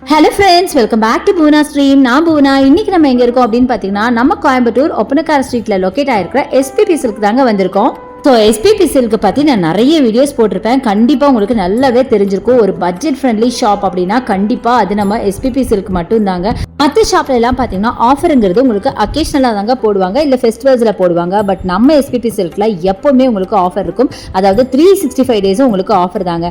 Hello friends, welcome back to Poona stream. நான் பூனா. இன்னைக்கு நம்ம எங்கே இருக்கோம் அப்படின்னு பார்த்தீங்கன்னா, நம்ம கோயம்புத்தூர் ஒப்பனக்கார ஸ்ட்ரீட்டில் லொக்கேட் ஆகிருக்கிற எஸ்பிபி சில்க் தாங்க வந்திருக்கோம். ஸோ எஸ்பிபி சில்க்கு பற்றி நான் நிறைய வீடியோஸ் போட்டிருப்பேன். கண்டிப்பாக உங்களுக்கு நல்லாவே தெரிஞ்சிருக்கும். ஒரு பட்ஜெட் ஃப்ரெண்ட்லி ஷாப் அப்படின்னா கண்டிப்பாக அது நம்ம எஸ்பிபி சில்க் மட்டும் தாங்க. மற்ற ஷாப்ல எல்லாம் பார்த்தீங்கன்னா ஆஃபருங்கிறது உங்களுக்கு அக்கேஷனலாக தாங்க போடுவாங்க, இல்லை ஃபெஸ்டிவல்ஸில் போடுவாங்க. பட் நம்ம எஸ்பிபி சில்கில் எப்போவுமே உங்களுக்கு ஆஃபர் இருக்கும். அதாவது 365 டேஸும் உங்களுக்கு ஆஃபர் தாங்க.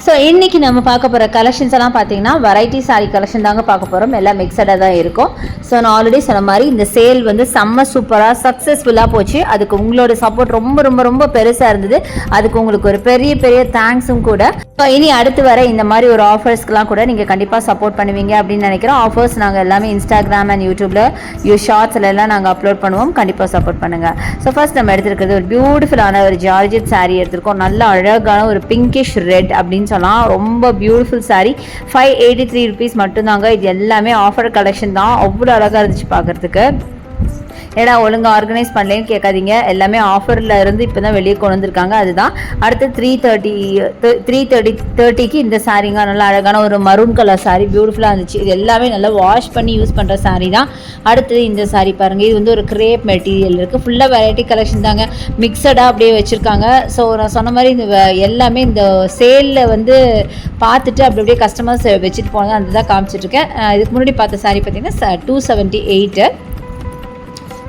ஸோ இன்றைக்கி நம்ம பார்க்க போகிற கலெக்ஷன்ஸ் எல்லாம் பார்த்தீங்கன்னா வெரைட்டி சாரீ கலெக்ஷன் தாங்க பார்க்க போகிறோம். எல்லாம் மிக்சடாக தான் இருக்கும். ஸோ நான் ஆல்ரெடி சொன்ன மாதிரி இந்த சேல் வந்து செம்ம சூப்பராக சக்ஸஸ்ஃபுல்லாக போச்சு. அதுக்கு உங்களோட சப்போர்ட் ரொம்ப ரொம்ப ரொம்ப பெருசாக இருந்தது. அதுக்கு உங்களுக்கு ஒரு பெரிய பெரிய தேங்க்ஸும் கூட. ஸோ இனி அடுத்து வர இந்த மாதிரி ஒரு ஆஃபர்ஸ்க்கெலாம் கூட நீங்கள் கண்டிப்பாக சப்போர்ட் பண்ணுவீங்க அப்படின்னு நினைக்கிறோம். ஆஃபர்ஸ் நாங்கள் எல்லாமே இன்ஸ்டாகிராம் அண்ட் யூடியூப்பில் ஷார்ட்ஸில் எல்லாம் நாங்கள் அப்லோட் பண்ணுவோம். கண்டிப்பாக சப்போர்ட் பண்ணுங்கள். ஸோ ஃபர்ஸ்ட் நம்ம எடுத்துருக்கிறது ஒரு பியூட்டிஃபுல்லான ஒரு ஜார்ஜெட் சாரீ எடுத்திருக்கோம். நல்ல அழகான ஒரு பிங்கிஷ் ரெட் அப்படின்னு சொல்லலாம். ரொம்ப பியூட்டிஃபுல் சாரீ. 583 rupees மட்டும்தாங்க. இது எல்லாமே ஆஃபர் கலெக்ஷன் தான். அவ்வளோ அழகாக இருந்துச்சு பார்க்குறதுக்கு. ஏன்னா ஒழுங்காக ஆர்கனைஸ் பண்ணலேன்னு கேட்காதீங்க. எல்லாமே ஆஃபரில் இருந்து இப்போ தான் வெளியே கொண்டு வந்திருக்காங்க. அதுதான் அடுத்து 330க்கு இந்த சாரீங்க. நல்லா அழகான ஒரு மரூன் கலர் சாரீ பியூட்டிஃபுல்லாக இருந்துச்சு. இது எல்லாமே நல்லா வாஷ் பண்ணி யூஸ் பண்ணுற சாரீ தான். அடுத்தது இந்த சாரீ பாருங்கள். இது வந்து ஒரு கிரேப் மெட்டீரியல் இருக்குது. ஃபுல்லாக வெரைட்டி கலெக்ஷன் தாங்க. மிக்சடாக அப்படியே வச்சுருக்காங்க. ஸோ நான் சொன்ன மாதிரி இந்த எல்லாமே இந்த சேலில் வந்து பார்த்துட்டு அப்படி அப்படியே கஸ்டமர்ஸ் வச்சுட்டு போனது அந்த தான் காமிச்சிட்ருக்கேன். இதுக்கு முன்னாடி பார்த்த சாரீ பார்த்தீங்கன்னா 278.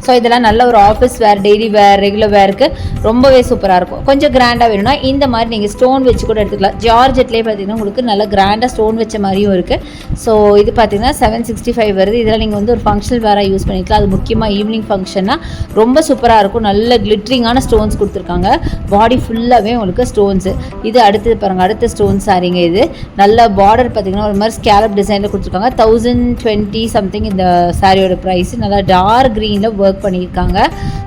ஸோ இதெல்லாம் நல்ல ஒரு ஆஃபீஸ் வேர், டெய்லி வேர், ரெகுலர் வேருக்கு ரொம்பவே சூப்பராக இருக்கும். கொஞ்சம் கிராண்டாக வேணும்னா இந்த மாதிரி நீங்கள் ஸ்டோன் வச்சு கூட எடுத்துக்கலாம். ஜார்ஜெட்லேயே பார்த்தீங்கன்னா உங்களுக்கு நல்ல கிராண்டாக ஸ்டோன் வச்ச மாதிரியும் இருக்குது. ஸோ இது பார்த்தீங்கன்னா 765 வருது. இதெல்லாம் நீங்கள் வந்து ஒரு ஃபங்க்ஷனல் வேராக யூஸ் பண்ணிக்கலாம். அது முக்கியமாக ஈவினிங் ஃபங்க்ஷன்னா ரொம்ப சூப்பராக இருக்கும். நல்ல கிளிட்ரிங்கான ஸ்டோன்ஸ் கொடுத்துருக்காங்க. பாடி ஃபுல்லாகவே உங்களுக்கு ஸ்டோன்ஸு. இது அடுத்தது பாருங்கள், அடுத்த ஸ்டோன் சாரீங்க. இது நல்ல பார்டர் பார்த்தீங்கன்னா ஒரு மாதிரி ஸ்கேலப் டிசைனில் கொடுத்துருக்காங்க. 1020 சம்திங் இந்த சாரியோட ப்ரைஸ். நல்லா டார்க் க்ரீனில் ஒர்க் பண்ணியிருக்காங்க.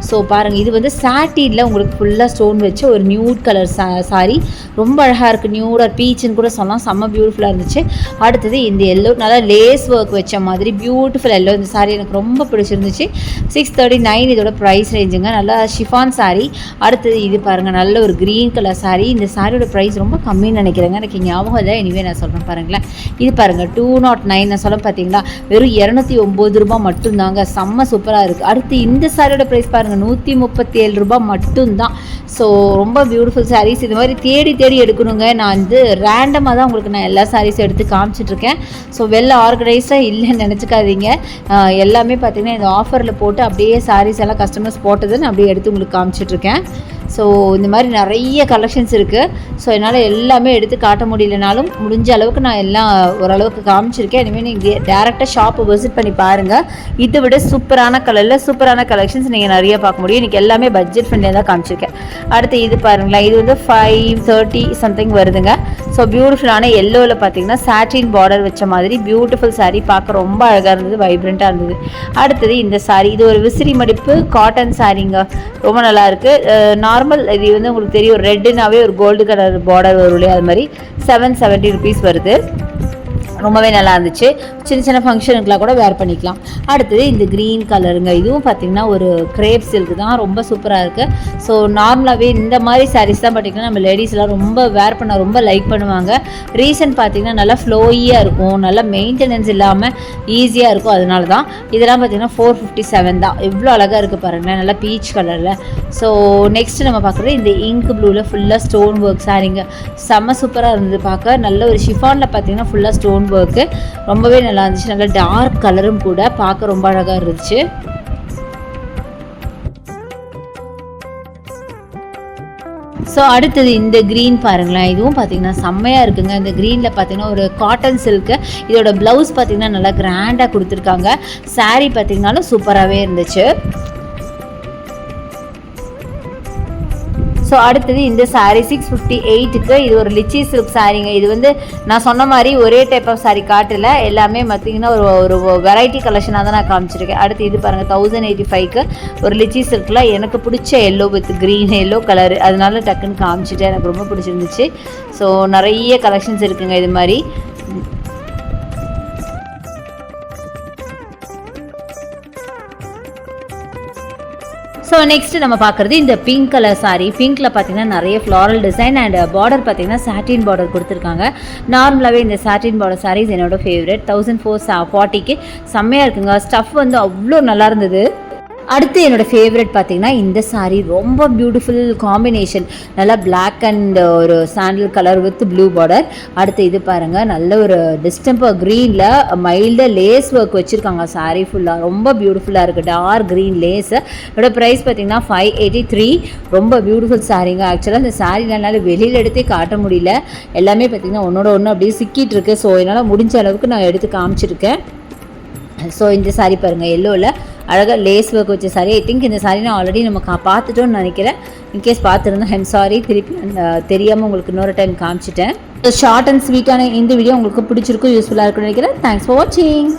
ஸோ பாருங்கள், இது வந்து சாட்டினில் உங்களுக்கு ஃபுல்லாக ஸ்டோன் வச்சு ஒரு நியூட் கலர் சாரி. ரொம்ப அழகாக இருக்குது. நியூடாக பீச்சுன்னு கூட சொல்லலாம். செம்ம பியூட்டிஃபுல்லாக இருந்துச்சு. அடுத்தது இந்த எல்லோ நல்லா லேஸ் ஒர்க் வச்ச மாதிரி பியூட்டிஃபுல் எல்லோ. இந்த சாரி எனக்கு ரொம்ப பிடிச்சிருந்துச்சு. 639 இதோட ப்ரைஸ் ரேஞ்சுங்க. நல்லா ஷிஃபான் சாரி. அடுத்தது இது பாருங்கள், நல்ல ஒரு க்ரீன் கலர் சாரி. இந்த சாரியோட ப்ரைஸ் ரொம்ப கம்மின்னு நினைக்கிறேங்க. எனக்கு ஞாபகம் இல்லை. எனிவே நான் சொல்கிறேன் பாருங்களேன். இது பாருங்கள் 209 நான் சொல்ல பார்த்தீங்களா, வெறும் 209 ரூபாய் மட்டும்தாங்க. செம்ம சூப்பராக இருக்குது. அடுத்து இந்த சாரியோட ப்ரைஸ் பாருங்கள் 137 ரூபாய் மட்டும்தான். ஸோ ரொம்ப பியூட்டிஃபுல் சாரீஸ். இது மாதிரி தேடி தேடி எடுக்கணுங்க. நான் வந்து ரேண்டமாக தான் உங்களுக்கு நான் எல்லா சாரீஸும் எடுத்து காமிச்சிட்ருக்கேன். ஸோ வெல் ஆர்கனைஸாக இல்லைன்னு நினச்சிக்காதீங்க. எல்லாமே பார்த்திங்கன்னா இந்த ஆஃபரில் போட்டு அப்படியே சாரீஸ் எல்லாம் கஸ்டமர்ஸ் போட்டதுன்னு அப்படியே எடுத்து உங்களுக்கு காமிச்சிட்ருக்கேன். ஸோ இந்த மாதிரி நிறைய கலெக்ஷன்ஸ் இருக்குது. ஸோ என்னால் எல்லாமே எடுத்து காட்ட முடியலனாலும் முடிஞ்ச அளவுக்கு நான் எல்லாம் ஓரளவுக்கு காமிச்சிருக்கேன். இனிமேல் நீங்கள் டேரெக்டாக ஷாப்பை விசிட் பண்ணி பாருங்கள். இதை விட சூப்பரான கலரில் சூப்பரான கலெக்ஷன்ஸ் நீங்கள் நிறைய பார்க்க முடியும். இன்றைக்கி எல்லாமே பட்ஜெட் ஃப்ரெண்ட்லியாக தான் காமிச்சிருக்கேன். அடுத்து இது பாருங்களேன். இது வந்து 530 சம்திங் வருதுங்க. ஸோ பியூட்டிஃபுல்லான எல்லோவில் பார்த்தீங்கன்னா சாட்டின் பார்டர் வச்ச மாதிரி பியூட்டிஃபுல் சாரீ. பார்க்க ரொம்ப அழகாக இருந்தது, வைப்ரண்ட்டாக இருந்தது. அடுத்தது இந்த சாரீ. இது ஒரு விசிறி மடிப்பு காட்டன் சாரீங்க. ரொம்ப நல்லாயிருக்கு. நார்மல் இது வந்து உங்களுக்கு தெரியும், ரெட்டுனாவே ஒரு கோல்டு கலர் பார்டர் வரும் இல்லையா, அது மாதிரி 770 rupees வருது. ரொம்பவே நல்லா இருந்துச்சு. சின்ன சின்ன ஃபங்க்ஷனுக்குலாம் கூட வேர் பண்ணிக்கலாம். அடுத்தது இந்த க்ரீன் கலருங்க. இதுவும் பார்த்திங்கன்னா ஒரு கிரேப் சில்க் தான். ரொம்ப சூப்பராக இருக்குது. ஸோ நார்மலாகவே இந்த மாதிரி சாரீஸ் தான் பார்த்திங்கன்னா நம்ம லேடிஸ்லாம் ரொம்ப வேர் பண்ண ரொம்ப லைக் பண்ணுவாங்க. ரீசன் பார்த்திங்கன்னா நல்லா ஃப்ளோயியாக இருக்கும், நல்லா மெயின்டெனன்ஸ் இல்லாமல் ஈஸியாக இருக்கும். அதனால தான் இதெல்லாம் பார்த்திங்கன்னா 457 தான். எவ்வளோ அழகாக இருக்குது பாருங்களேன், நல்லா பீச் கலரில். ஸோ நெக்ஸ்ட்டு நம்ம பார்க்குறது இந்த இங்க் ப்ளூவில் ஃபுல்லாக ஸ்டோன் ஒர்க் சாரீங்க. செம்ம சூப்பராக இருந்தது பார்க்க. நல்ல ஒரு ஷிஃபானில் பார்த்திங்கன்னா ஃபுல்லாக ஸ்டோன் ஒர்க்கு ரொம்பவே நல்லா இருந்துச்சு. நல்லா டார்க் கலரும் கூட பார்க்க ரொம்ப அழகாக இருந்துச்சு. ஸோ அடுத்தது இந்த க்ரீன் பாருங்களேன். இதுவும் பார்த்தீங்கன்னா செம்மையாக இருக்குங்க. இந்த க்ரீனில் பார்த்தீங்கன்னா ஒரு காட்டன் சில்க்கு. இதோட ப்ளவுஸ் பார்த்தீங்கன்னா நல்லா கிராண்டாக கொடுத்துருக்காங்க. சாரீ பார்த்தீங்கன்னாலும் சூப்பராகவே இருந்துச்சு. ஸோ அடுத்தது இந்த சாரீ 658க்கு. இது ஒரு லிச்சி சில்க் சாரீங்க. இது வந்து நான் சொன்ன மாதிரி ஒரே டைப் ஆஃப் சாரீ காட்டல. எல்லாமே பார்த்திங்கன்னா ஒரு வெரைட்டி கலெக்ஷனாக தான் நான் காமிச்சிருக்கேன். அடுத்து இது பாருங்கள் 1085க்கு ஒரு லிச்சி சில்கில் எனக்கு பிடிச்ச yellow with green yellow colour. அதனால டக்குன்னு காமிச்சிட்டேன். எனக்கு ரொம்ப பிடிச்சிருந்துச்சு. ஸோ நிறைய கலெக்ஷன்ஸ் இருக்குங்க இது மாதிரி. ஸோ நெக்ஸ்ட்டு நம்ம பார்க்குறது இந்த பிங்க் கலர் சாரீ. பிங்க்கில் பார்த்தீங்கன்னா நிறைய ஃப்ளாரல் டிசைன் அண்ட் பார்டர் பார்த்தீங்கன்னா சாட்டின் பார்டர் கொடுத்துருக்காங்க. நார்மலாகவே இந்த சாட்டின் பார்டர் சாரீஸ் என்னோடய ஃபேவரட். 1440க்கு செம்மையாக இருக்குங்க. ஸ்டஃப் வந்து அவ்வளோ நல்லா இருந்தது. அடுத்து என்னோடய ஃபேவரட் பார்த்திங்கன்னா இந்த சாரீ. ரொம்ப பியூட்டிஃபுல் காம்பினேஷன். நல்லா பிளாக் அண்ட் ஒரு சாண்டில் கலர் வித் ப்ளூ பார்டர். அடுத்து இது பாருங்கள், நல்ல ஒரு டிஸ்டம்பர் க்ரீனில் மைல்டாக லேஸ் ஒர்க் வச்சுருக்காங்க சாரீ ஃபுல்லாக. ரொம்ப பியூட்டிஃபுல்லாக இருக்குது. Dark green lace. இதோட ப்ரைஸ் பார்த்திங்கன்னா 583. ரொம்ப பியூட்டிஃபுல் சாரீங்க. ஆக்சுவலாக இந்த சாரீ என்னால் வெளியில் எடுத்தே காட்ட முடியல. எல்லாமே பார்த்திங்கன்னா ஒன்றோட ஒன்று அப்படியே சிக்கிட்டு இருக்கு. ஸோ என்னால் முடிஞ்ச அளவுக்கு நான் எடுத்து காமிச்சிருக்கேன். ஸோ இந்த சாரீ பாருங்கள், எல்லோவில் அழகாக லேஸ் ஒர்க் வச்ச சாரீ. ஐ திங்க் இந்த சாரீ நான் ஆல்ரெடி நம்ம பார்த்துட்டோன்னு நினைக்கிறேன். இன்கேஸ் பார்த்துருந்தேன் ஐம் சாரி, திருப்பி தெரியாமல் உங்களுக்கு இன்னொரு டைம் காமிச்சிட்டேன். ஷார்ட் அண்ட் ஸ்வீட்டான இந்த வீடியோ உங்களுக்கு பிடிச்சிருக்கும், யூஸ்ஃபுல்லாக இருக்குன்னு நினைக்கிறேன். தேங்க்ஸ் ஃபார் வாட்சிங்.